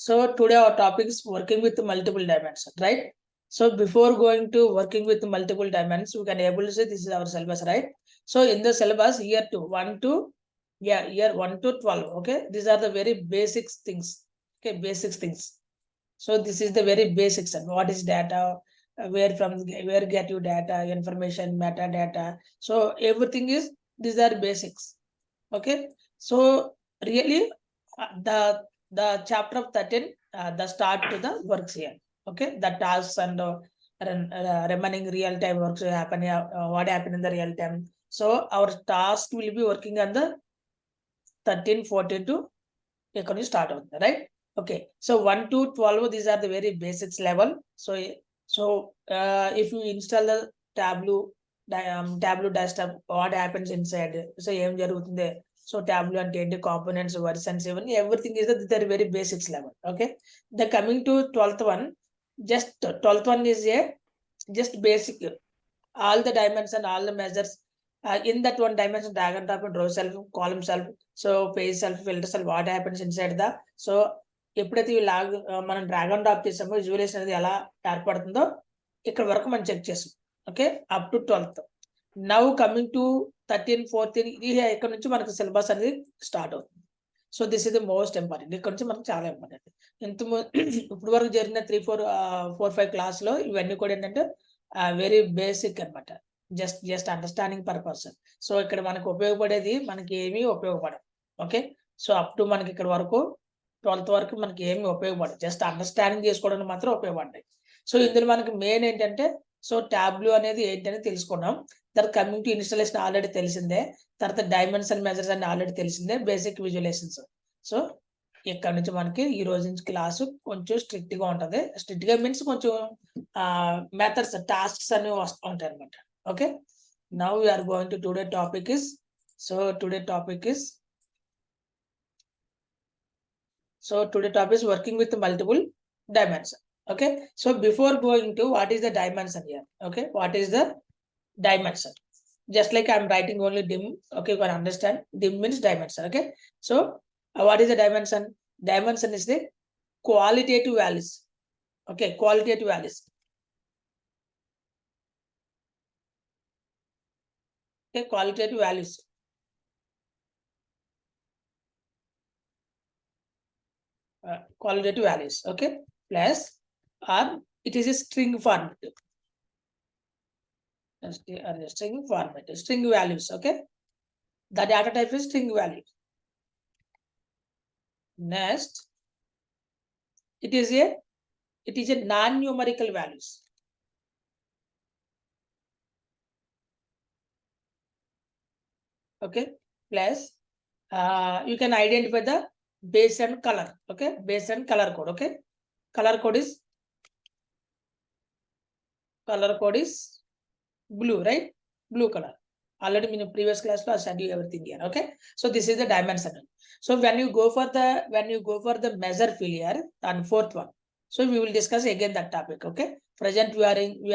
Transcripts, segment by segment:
So today our topic is working with multiple dimensions, right? So before going to working with multiple dimensions, we can able to say this is our syllabus, right? So in the syllabus, year 1 to 12. Okay, these are the very basic things. Okay, basic things. So this is the very basics. And what is data? Where get you data, information, metadata. So everything is, these are basics. Okay, so really the chapter of 13, the start to the works here. Okay, the tasks and remaining real time works happen. What happened in the real time? So our task will be working on the 13, 14 to economy start on, right? Okay, so 1 to 12, these are the very basics level. So if you install the Tableau desktop, what happens inside? So so Tableau and the components, versions, even everything is the very basics level. Okay, the coming to 12th one, just 12th one is a just basic, all the dimensions, all the measures. In that one dimension, drag and drop and row self, column self, so page self, filter self, what happens inside the, so ఎప్పుడైతే ఈ log మనం drag and drop చేసామో visualisation అనేది ఎలా ఏర్పడుతుందో ఇక్కడ వరకు మనం check చేసాం. Okay, up to 12th. Now coming to 13, 14, ఇక్కడ నుంచి మనకు సిలబస్ అనేది స్టార్ట్ అవుతుంది. So this is the most important. ఇక్కడ నుంచి మనకు చాలా ఇంపార్టెంట్. ఇప్పుడు వరకు జరిగిన 3, 4, 5 క్లాస్ లో ఇవన్నీ కూడా ఏంటంటే వెరీ బేసిక్ అనమాట. Just understanding purpose. సో ఇక్కడ మనకు ఉపయోగపడేది మనకి ఏమీ ఉపయోగపడదు. ఓకే, సో అప్ టు మనకి ఇక్కడ వరకు 12th వరకు మనకి ఏమి ఉపయోగపడదు, జస్ట్ అండర్స్టాండింగ్ చేసుకోవడానికి మాత్రం ఉపయోగపడ్డాయి. సో ఇందులో మనకి మెయిన్ ఏంటంటే, సో టాబ్లూ అనేది ఏంటని తెలుసుకున్నాం. తర్వాత కమింగ్ టు ఇన్స్టాలేషన్ ఆల్రెడీ తెలిసిందే. తర్వాత డైమెన్షన్ మెజర్స్ అని ఆల్రెడీ తెలిసిందే, బేసిక్ విజువలైజేషన్స్. సో ఇక్కడ నుంచి మనకి ఈ రోజు నుంచి క్లాసు కొంచెం స్ట్రిక్ట్ గా ఉంటది. స్ట్రిక్ట్ గా మీన్స్ కొంచెం మెథడ్స్, టాస్క్స్ అన్ని వస్తూ ఉంటాయి అనమాట. Okay, now we are going to today topic is, so today topic is working with multiple dimension. Okay, so before going to what is the dimension here, okay, what is the dimension? Just like I'm writing only dim, okay, you can understand dim means dimension. Okay, so what is the dimension? Dimension is the qualitative values. Okay, qualitative values. Okay, qualitative values. Qualitative values. Okay, plus or it is a string format. String format, string values. Okay, the data type is string value. Next, it is a non-numerical values. Okay, plus you can identify the base and color. Okay, base and color code. Okay, color code is blue, right? Blue color. Already in the previous class I showed you everything here. Okay, so this is the dimension. So when you go for the measure field here on 4th one, so we will discuss again that topic. Okay, present we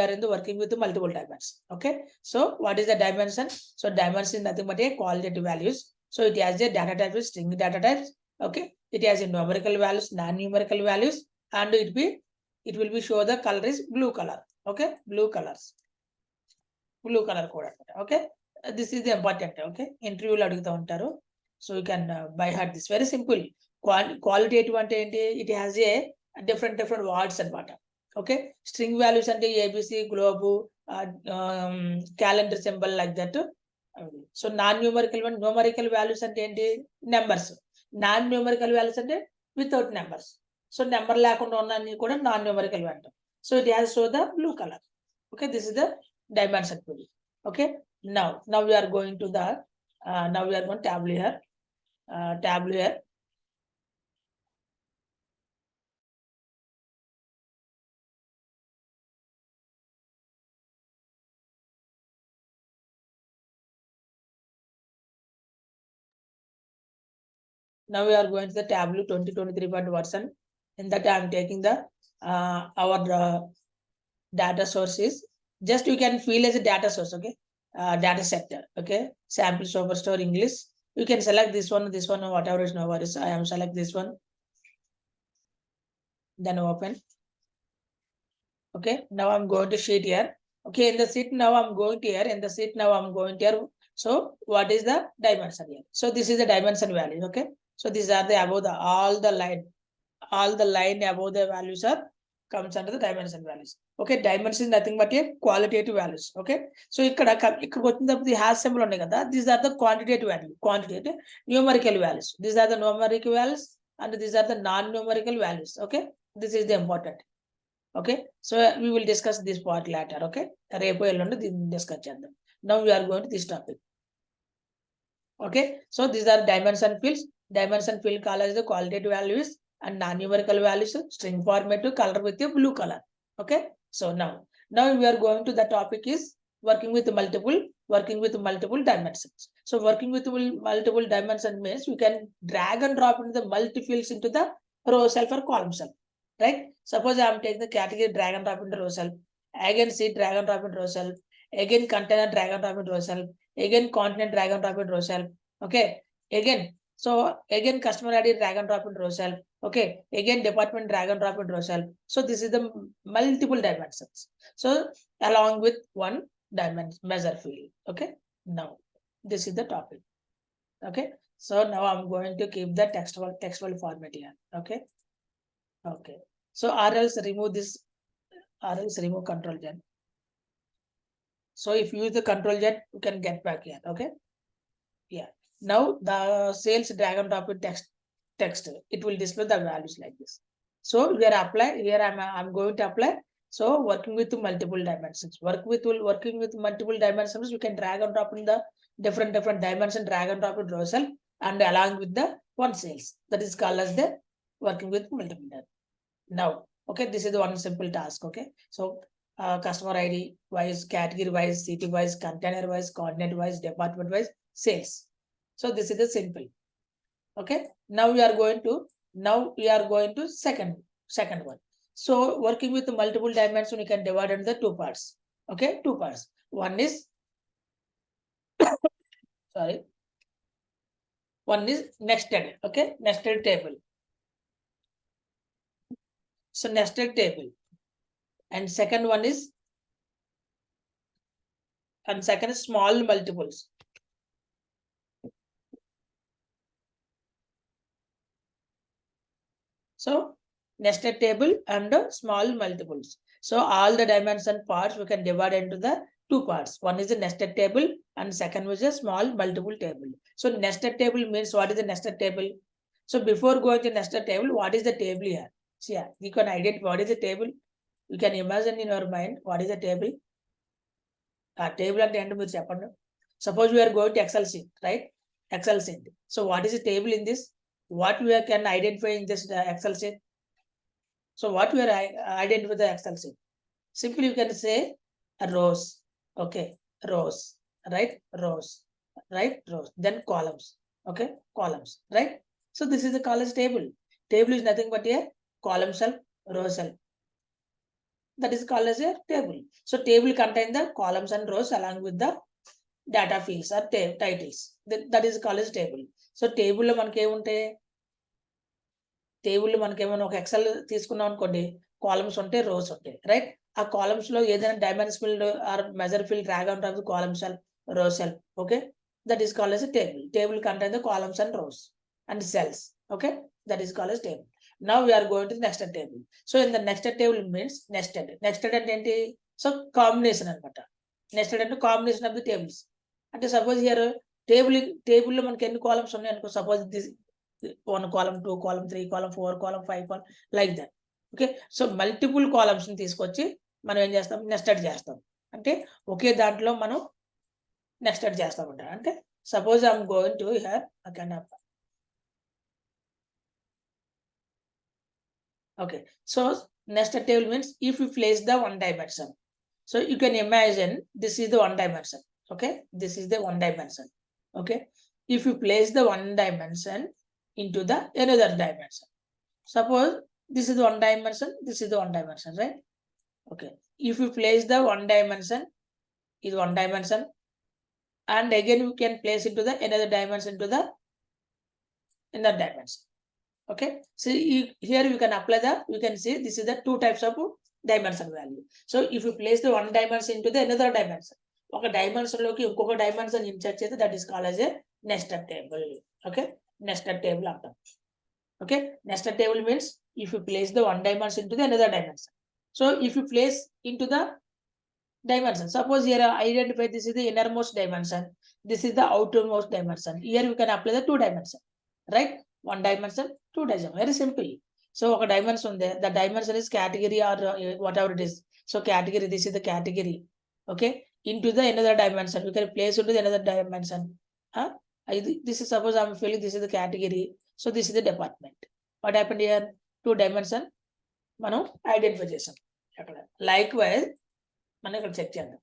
are in the working with the multiple dimensions. Okay, so what is the dimension? So dimension is nothing but a qualitative values. So it has a data type, string data types. Okay, it has a numerical values, non-numerical values, and it will be show the color is blue color. Okay, blue color code. Okay, this is the important. Okay, interview lo aduguta untaru, so you can by heart this. Very simple. Qualitative ante enti, it has a different words anamata. Okay, string values ante abc, globe, calendar symbol, like that. So non-numerical one, numerical values ante enti numbers. Non-numerical values ante without numbers. So number lekunda unnani kuda non-numerical value. So it has show the blue color. Okay, this is the dimension field. Okay, now we are going to the now we are going Tableau here. Tableau here. Now we are going to the Tableau 2023 version. In that I am taking the our data sources. Just you can feel as a data source. Okay, data set. Okay, sample superstore English. You can select this one, whatever is no worries. I am select this one. then open. Okay, now I'm going to sheet here. Okay, in the sheet now I'm going to here, in the sheet now I'm going to here. So what is the dimension here? So this is the dimension value. Okay, so these are the above the all the line above the values are comes under the dimension values. Okay, dimension is nothing but a qualitative values. Okay, so ఇక్కడ వచ్చినప్పుడు the hash symbol ఉన్నాయి కదా, these are the quantitative value, quantitative numerical values. These are the numerical values and these are the non-numerical values. Okay, this is the important. Okay, so we will discuss this part later. Okay, రేపు ఎల్లుండి దీన్ని discuss చేద్దాం. Now we are going to this topic. Okay, so these are dimension fields. Dimension field color is the qualitative values and non-numerical values, string format color with a blue color. Okay, so now we are going to the topic is working with multiple dimensions. So working with multiple dimension means we can drag and drop into the multi fields into the row cell or column cell. Right? Suppose I am taking the category drag and drop into row cell, again sheet drag and drop into row cell, again container drag and drop into row cell, again continent drag and drop into row cell. Okay, again, so again customer ID drag and drop into row cell. Okay, again department drag and drop into row cell. So this is the multiple dimensions. So along with one dimension measure field. Okay, now this is the topic. Okay, so now I'm going to keep the textual format here. Okay. Okay, so or else remove this, or else remove control Z. So if you use the control Z, you can get back here. Okay, yeah. Now the sales drag and drop with text, it will display the values like this. So we are apply here. I'm going to apply. So working with multiple dimensions, working with multiple dimensions, we can drag and drop in the different dimension, drag and drop in row cell, and along with the one sales, that is called as the working with multiple dimensions. Now, okay, this is the one simple task. Okay, so customer ID wise, category wise, city wise, container wise, coordinate wise, department wise, sales. So this is the simple. Okay, now we are going to second one. So working with multiple dimensions, you can divide into the two parts. Okay, two parts. One is sorry, one is nested. Okay, nested table. So nested table, and second is small multiples. So nested table and small multiples. So all the dimension parts we can divide into the two parts. One is the nested table and second was a small multiple table. So nested table means what is the nested table? So before going to nested table, what is the table here? So yeah, you can identify what is the table. You can imagine in your mind what is the table. Table at the end of the suppose we are going to Excel sheet, right? Excel sheet. So what is the table in this? What we can identify in this Excel sheet? So what we are identify the Excel sheet? Simply you can say rows. Okay, rows, right? Rows, right? Rows. Then columns. Okay, columns, right? So this is the columns table. Table is nothing but a column cell, row cell. That is called as a table. So table contain the columns and rows along with the data fields or titles. That is called as table. So table లో మనకి ఏముంటాయి? Table మనకి ఏమైనా ఒక XL తీసుకున్నాం అనుకోండి, columns ఉంటాయి, rose ఉంటాయి, రైట్? ఆ కాలమ్స్ లో ఏదైనా dimension field or measure field drag and drop column cell, row cell. Okay, that is called as a table. Table contain the columns and rows and cells. Okay, that is called as table. Now we are going to the nested table. So in the nested table means nested అంటే ఏంటి? So combination అనమాట. Nested అంటే combination of the tables. అంటే suppose here table లో మనకి ఎన్ని columns ఉన్నాయి అనుకో, suppose this 1 column, 2 column, 3 column, 4 column, 5 column, like that. Okay, so multiple columns ని తీసుకొచ్చి మనం ఏం చేస్తాం? నెస్టెడ్ చేస్తాం. అంటే ఒకే దాంట్లో మనం నెస్టెడ్ చేస్తామంట. అంటే suppose I'm going to hear again. Okay, so nested table means if you place the one dimension. So you can imagine this is the one dimension. Okay, this is the one dimension. Okay, if you place the one dimension into the another dimension. Suppose this is one dimension, this is the one dimension, right? Okay, if you place the one dimension is one dimension, and again you can place into the another dimension to the another dimension. Okay, so here you can apply you can see this is the two types of dimension value. So if you place the one dimension into the another dimension, ఒక dimension లోకి ఇంకొక dimension insert చేస్తే that is called as a nested table. Okay, nested table అంటాం. Okay, nested table means if you place the one dimension into the another dimension. So if you place into the dimension, suppose here identify this is the innermost dimension, this is the outermost dimension. Here we can apply the two dimension, right? One dimension, two dimension, very simple. So ఒక dimension there, the dimension is category or whatever it is. So category, this is the category. Okay, into the another dimension we can place into the another dimension. This is, suppose I'm feeling this is the category, so this is the department. What happened here? Two dimension మనం identify చేసాం అక్కడ. Likewise మనం ఇక్కడ check చేద్దాం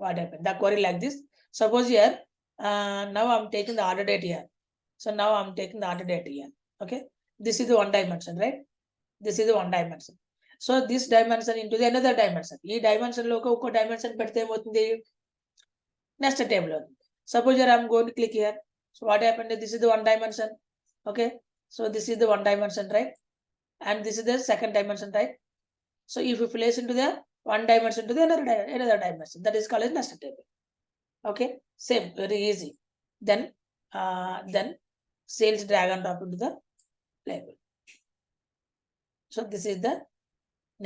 what happened. The query like this, suppose here now I'm taking the order date here. So now I'm taking the order date here. Okay, this is the one dimension, right? This is the one dimension. So this dimension into the another dimension, ఈ dimension లో ఒక dimension పెడితే ఏమవుతుంది? Nested table. Suppose here I'm going to click here. So what happened? This is the one dimension. Okay, so this is the one dimension, right? And this is the second dimension, right? So if you place into the one dimension to the another dimension, that is called as nested table. Okay, same, very easy. Then sales drag and drop into the label. So this is the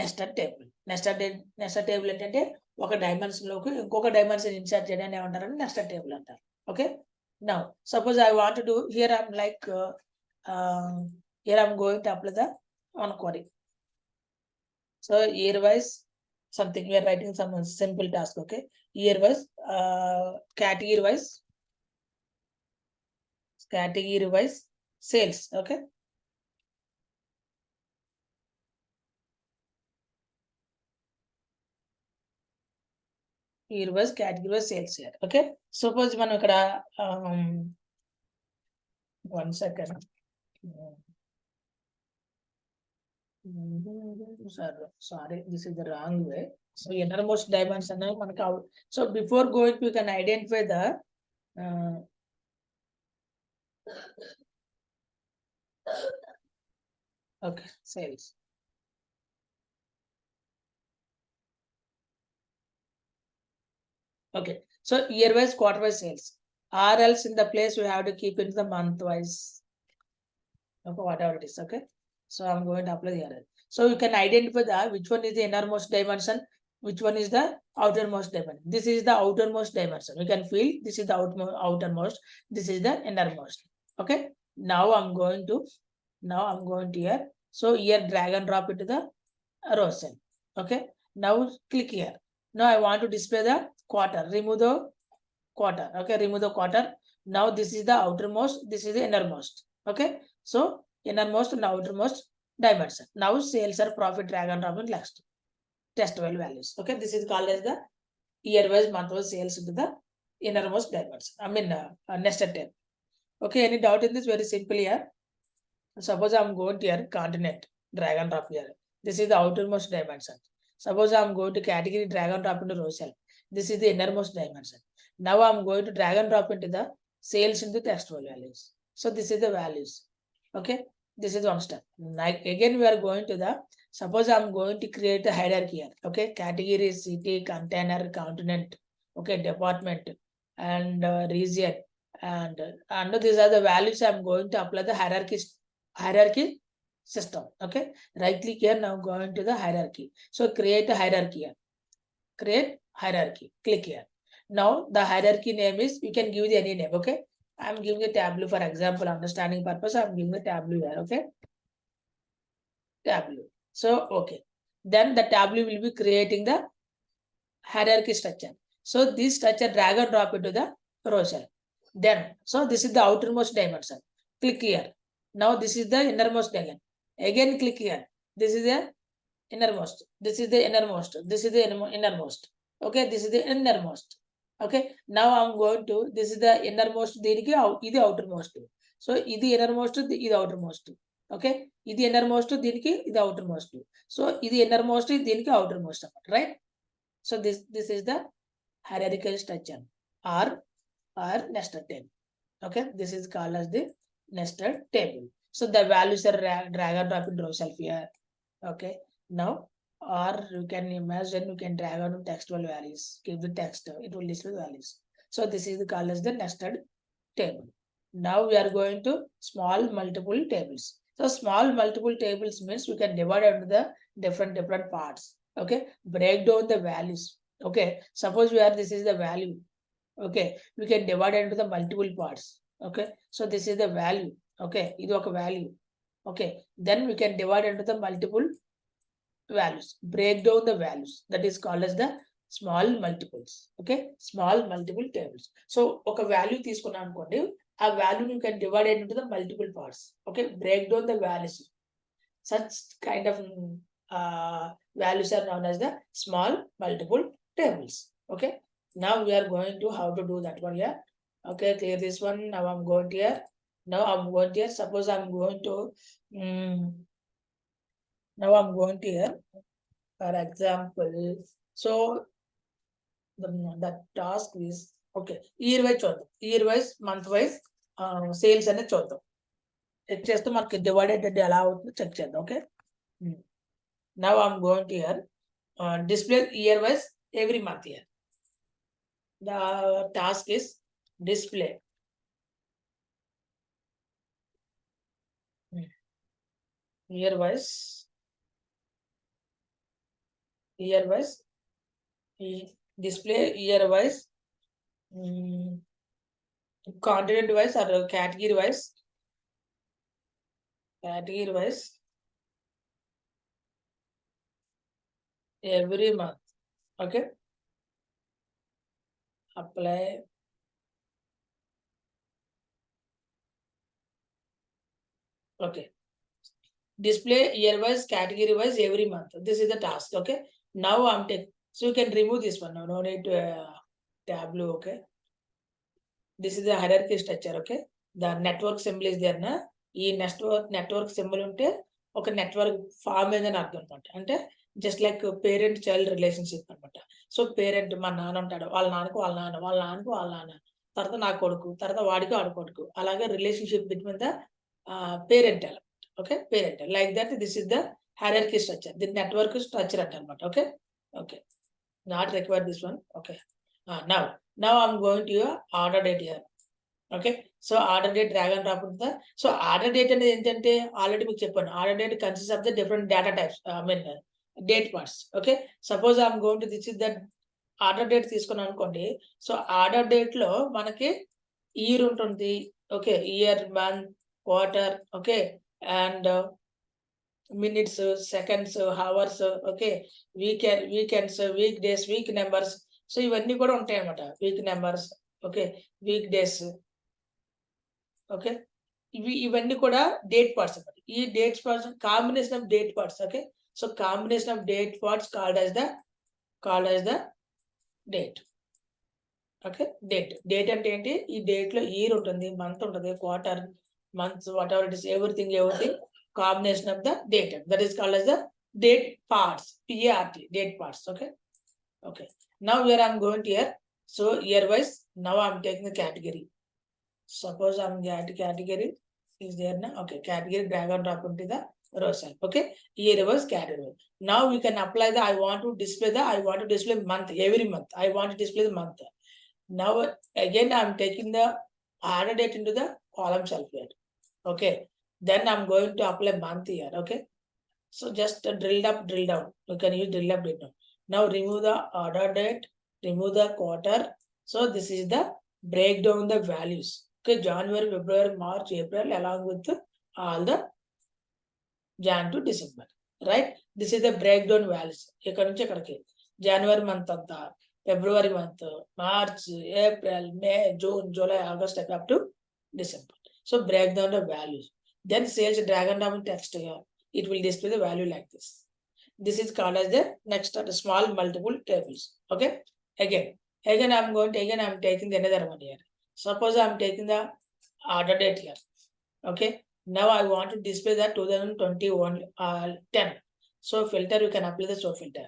nested table. Nested table ఏంటంటే ఒక dimension లోకి ఇంకొక dimension insert చేయడాన్ని ఏమంటారంటే nested table అంటారు. Okay, now suppose I want to do here, I'm like here I'm going to apply the one query. So year wise something we are writing some simple task. Okay, year wise category wise sales. Okay, year wise category wise sales here. Okay, suppose మనం ఇక్కడ one second. Sorry, this is the wrong way. So innermost dimension మనకు out. So before going to, you can identify the okay, sales. Okay, so year wise, quarter wise sales, or else in the place we have to keep it the month wise. Okay, whatever it is. Okay, so I'm going to apply here. So you can identify the which one is the innermost dimension, which one is the outermost dimension. This is the outermost dimension. You can feel this is the outermost, this is the innermost. Okay, now I'm going to here. So here drag and drop it to the row cell. Okay, now click here. Now I want to display the quarter. Remove the quarter. Okay, remove the quarter. Now this is the outermost, this is the innermost. Okay, so innermost and outermost dimension. Now sales or profit drag and drop in last test value values. Okay, this is called as the year wise, month wise sales into the innermost dimension. I mean nested table. Okay, any doubt in this? Very simple here. Suppose I'm going to here continent, drag and drop here. This is the outermost dimension. Suppose I'm going to category, drag and drop into row cell. This is the innermost dimension. Now I'm going to drag and drop into the sales into text values. So this is the values. Okay, this is one step. Like again we are going to the, suppose I'm going to create a hierarchy here. Okay, category, city, container, continent, okay, department and region, and under these are the values I'm going to apply the hierarchy system. Okay, right click here, now going to the hierarchy. So create a hierarchy here. Create hierarchy, click here. Now the hierarchy name is, you can give the any name. Okay, I'm giving a Tableau for example, understanding purpose. I'm giving a Tableau here. Okay, Tableau. So okay, then the Tableau will be creating the hierarchy structure. So this structure drag and drop into the row cell. Then so this is the outermost dimension. Click here. Now this is the innermost dimension. Again click here. This is the innermost. This is the innermost. This is the innermost. Okay, this is the innermost. Okay, now I'm going to, this is the innermost, దీనికి ఇది outermost. So ఇది innermost, ఇది outermost. Okay, ఇది innermost, దీనికి ఇది outermost. So ఇది innermost, దీనికి outermost, right? So this is the hierarchical structure or nested table. Okay, this is called as the nested table. So the values are drag and drop in row self here. Okay. Now, or you can imagine you can drag on textual values, give the text, it will list the values. So this is called as the nested table. Now we are going to small multiple tables. So small multiple tables means we can divide into the different parts. Okay, break down the values. Okay, suppose we are this is the value. Okay, we can divide into the multiple parts. Okay, so this is the value. Okay, ఇది ఒక value. Okay, then we can divide into the multiple values, break down the values. That is called as the small multiples. Okay, small multiple tables. So ఒక value తీసుకున్నాం అనుకోండి, ఆ value you can divide it into the multiple parts. Okay, break down the values. Such kind of values are known as the small multiple tables. Okay, now we are going to how to do that one here. Okay, clear this one. Now I'm going to here. Now I'm going to here. Suppose I'm going to now I'm going to here. For example, so the task is okay. Year wise చూద్దాం, year wise, month wise sales అనేది చూద్దాం. Check చేస్తే మనకి divided ఎలా అవుతుందో check చేద్దాం. Okay, now I'm going to here display year wise every month here. The task is display year wise display year wise continent wise or category wise every month. Okay, apply. Okay, display year wise, category wise every month. This is the task. Okay, now I'm taking, so you can remove this one. No need to Tableau. Okay, this is the hierarchy structure. Okay, the network symbol is there na. ఈ network symbol ఉంటే ఒక network form ఏదని అర్థం అనమాట. అంటే just like parent child relationship అనమాట. So parent మా నాన్న ఉంటాడు, వాళ్ళ నాన్నకు వాళ్ళ నాన్న, వాళ్ళ నాన్నకు వాళ్ళ నాన్న, తర్వాత నా కొడుకు, తర్వాత వాడికి ఆడు కొడుకు, అలాగే relationship between the parental. Okay, parental like that. This is the hierarchy structure. The network structure అంటారనమాట. Okay, okay, not require this one. Okay, now I'm going to order date here. Okay, so order date drag and drop ఉంటుందా. So order date అనేది ఏంటంటే already మీకు చెప్పాను, order date consist of the different data types, I mean date parts. Okay, suppose I'm going to this is that order date తీసుకున్నాను అనుకోండి. So order date లో మనకి year ఉంటుంది. Okay, year, month, quarter, okay, and minutes, seconds, hours, okay, weekends, week days, week numbers. So ఇవన్నీ కూడా ఉంటాయి అన్నమాట. Week numbers, okay, week days. Okay, ఇవన్నీ కూడా డేట్ పార్ట్స్ అన్నమాట. ఈ date parts combination of date parts. Okay, so combination of date parts called as the date. Okay, date అంటే ఏంటి? ఈ డేట్ లో ఇయర్ ఉంటుంది, మంత్ ఉంటుంది, quarter, months, what ever it is, everything combination of the date. That is called as the date parts, PART, date parts. Okay, okay, now where I'm going to here. So year wise, now I'm taking the category. Suppose I'm category is there now. Okay, category drag and drop into the row cell. Okay, year wise, category. Now we can apply the I want to display month, every month. I want to display the month. Now again I'm taking the order date into the column cell here. Okay, then I'm going to apply month here. Okay, so just drill up, drill down. You can use drill up, drill down. Now remove the order date, remove the quarter. So this is the breakdown the values. Okay, January, February, March, April, along with all the Jan to December. Right? This is the breakdown values. ఇక్కడ నుంచి ఇక్కడికి జనవరి month అంతా, ఫిబ్రవరి month, March, April, May, June, July, August up to December. So break down the values. Then sales drag and drop text here. It will display the value like this. This is called as the next small multiple tables. Okay, again I'm taking the another one here. Suppose I'm taking the order date here. Okay, now I want to display that 2021 10. So filter, you can apply the show filter.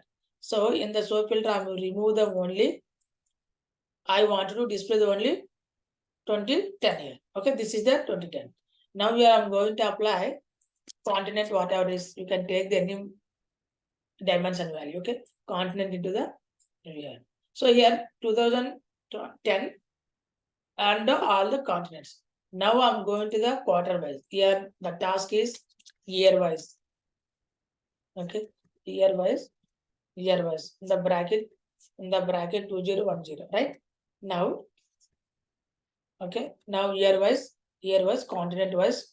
So in the show filter I will remove the only, I want to display the only 2010 here. Okay, this is the 2010. Now here I'm going to apply continent, whatever is, you can take the any dimension value, okay? Continent into the here. So here 2010 and all the continents. Now I'm going to the quarter wise. Here the task is year wise. Okay, year wise, in the bracket 2010, right? Now, okay, now year wise, continent wise.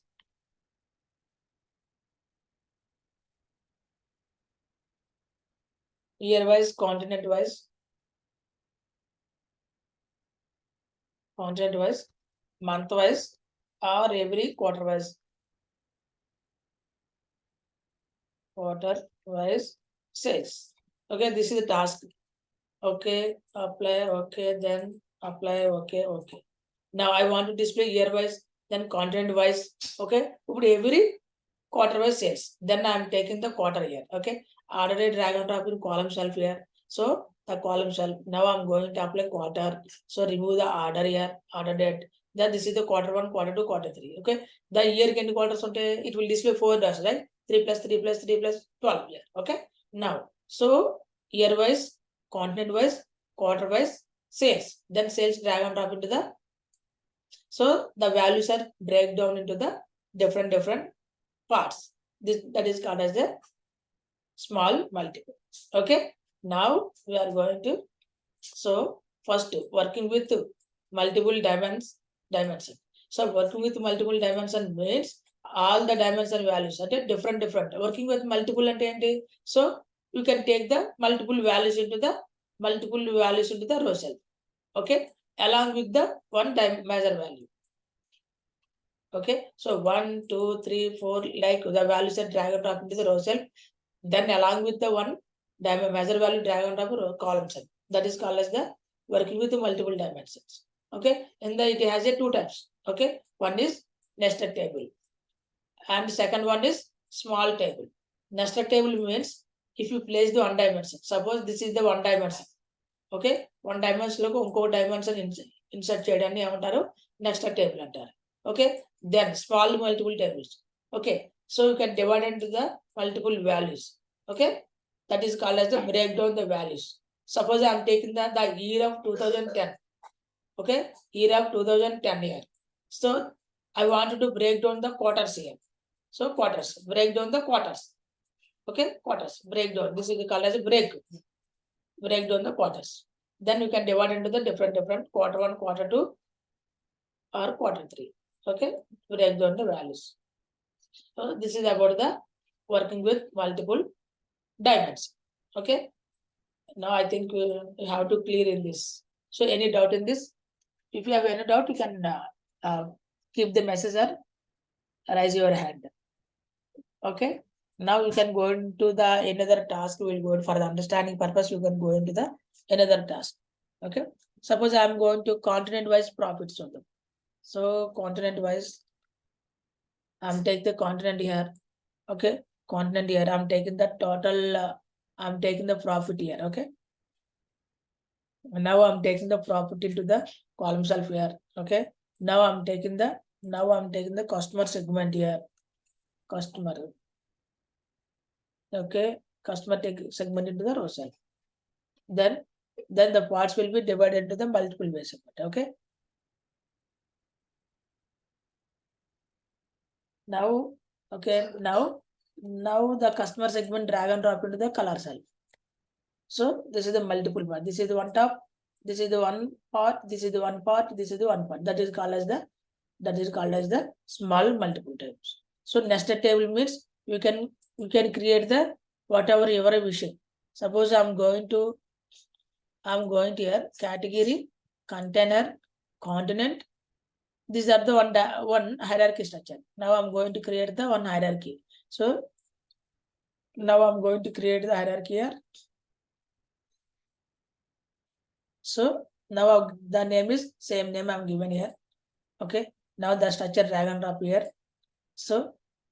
Year wise, continent wise, month wise, or every quarter wise. Quarter wise sales. Okay, this is the task. Okay, apply, okay, then apply, okay, okay. Now I want to display year wise, then content wise. Okay, but every quarter wise sales. Then I'm taking the quarter here. Okay, order drag and drop in column shelf here. So the column shelf. Now I'm going to apply quarter. So remove the order here, order date. Then this is the quarter one, quarter two, quarter three. Okay, the year can quarters. Okay, it will display 4 dots, right? 3 plus 3 plus 3 plus 12 here. Okay, now so year wise, content wise, quarter wise sales. Then sales drag and drop into the. So the values are break down into the different parts. That is called as the small multiple. Okay. Now we are going to, so first working with multiple dimension. So working with multiple dimension means all the dimension values are different. Working with multiple and so you can take the multiple values into the row cell. Okay, along with the one measure value. Okay, so 1, 2, 3, 4, like the values are drag and drop into the row cell. Then along with the one measure value drag and drop column cell. That is called as the working with the multiple dimensions. Okay, and it has a 2 types. Okay, one is nested table, and second one is small table. Nested table means if you place the one dimension. Suppose this is the one dimension. Okay, one dimension logo inko dimension insert cheyadani emantaru nested table antaru. Okay, then small multiple tables. Okay, so you can divide into the multiple values. Okay, that is called as the breakdown the values. Suppose I am taking the year of 2010. Okay, year of 2010 here. So I wanted to break down the quarters here. So quarters, break down the quarters. Okay, quarters, breakdown. This is called as a break down the quarters. Then you can divide into the different quarter one, quarter two, or quarter three. Okay, break down the values. So this is about the working with multiple dimensions. Okay, now I think we have to clear in this. So any doubt in this? If you have any doubt, you can keep the message or raise your hand. Okay, now you can go into the another task. We will go for the understanding purpose. You can go into the another task. Okay, suppose I am going to continent wise profits on them. So continent wise, I'm taking the continent here. Okay, continent here. I'm taking the total. I'm taking the profit here. Okay. Now I'm taking the profit into the column shelf here. Okay. Now I'm taking the customer segment here. Customer. Okay. Customer segment into the row cell. Then the parts will be divided into the multiple way segment. Okay. Now, okay. Now the customer segment drag and drop into the color cell. So this is the multiple part. This is the one top. This is the one part. This is the one part. This is the one part. That is called as the small multiple tables. So nested table means you can create the whatever you are wishing. Suppose I'm going to here category, container, continent. These are the one hierarchy structure. Now I'm going to create the one hierarchy. So now I'm going to create the hierarchy here. So now the name is same name I'm given here. Okay. Now the structure drag and drop here. So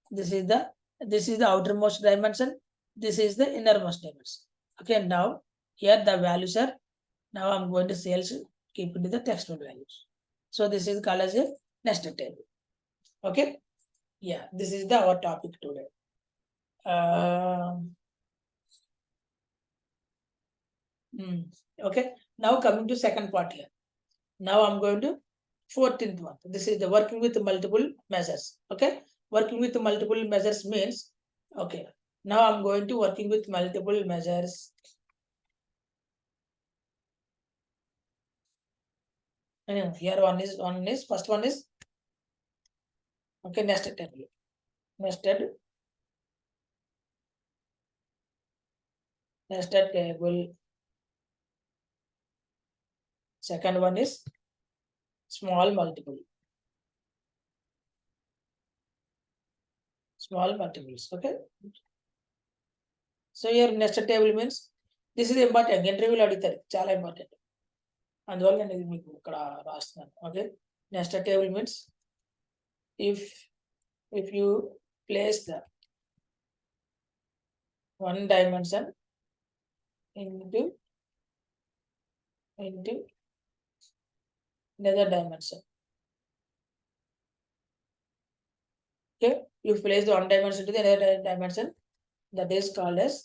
this is the outermost dimension. This is the innermost dimension. Okay. Now here the values are. Now I'm going to sales keep into the textual values. So this is called as a nested table. Okay. Yeah, this is our topic today. Okay, now coming to second part here. Now I'm going to 14th one. This is the working with multiple measures. Okay, working with multiple measures means, okay, now I'm going to working with multiple measures. And here one is first one is, okay, nested table. Nested table. Second one is small multiple. Small multiples. Okay. So here nested table means this is important. Interview అడుగుతారు చాలా important. అందువల్ల నేను ఇది మీకు ఇక్కడ రాస్తున్నాను. Okay. Nested table means if you place the one dimension into another dimension. Okay, you place the one dimension to the another dimension, that is called as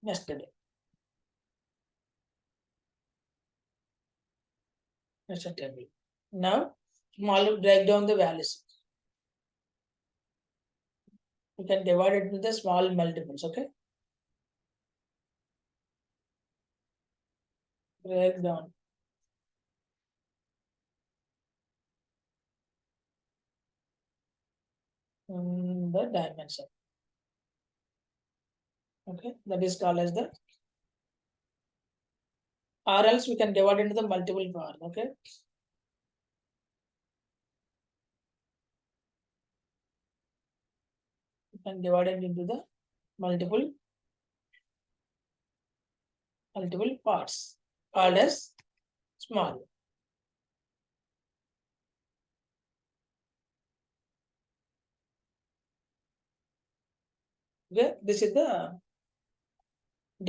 nested table. Now small break down the values. You can divide it into the small multiples. Okay, break down the dimension. Okay, that is called as the, or else we can divide into the multiple part. Okay, you can divide it into the multiple parts called as small. Okay, this is the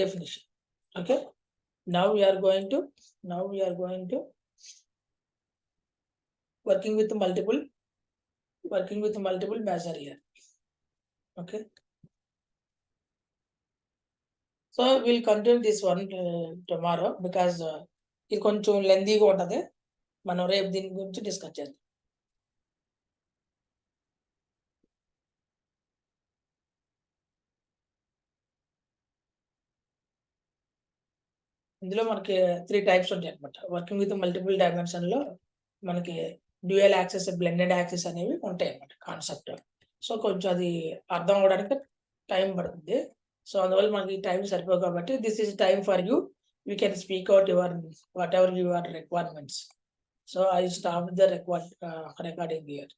definition. Okay, now we are going to working with multiple measure here. Okay, so we'll continue this one tomorrow because ఇది కొంచెం లెందీగా ఉంటది. మనం రేపు దీని గురించి discuss చేద్దాం. ఇందులో మనకి 3 టైప్స్ ఉంటాయి అనమాట. వర్కింగ్ విత్ మల్టిపుల్ డైమెన్షన్ లో మనకి డ్యూయల్ యాక్సెస్, బ్లెండెడ్ యాక్సెస్ అనేవి ఉంటాయి అనమాట కాన్సెప్ట్. సో కొంచెం అది అర్థం అవడానికి టైం పడుతుంది. సో అందువల్ల మనకి టైం సరిపోదు కాబట్టి this is time for you. You can speak out your what ever your requirements. So I stop the recording here.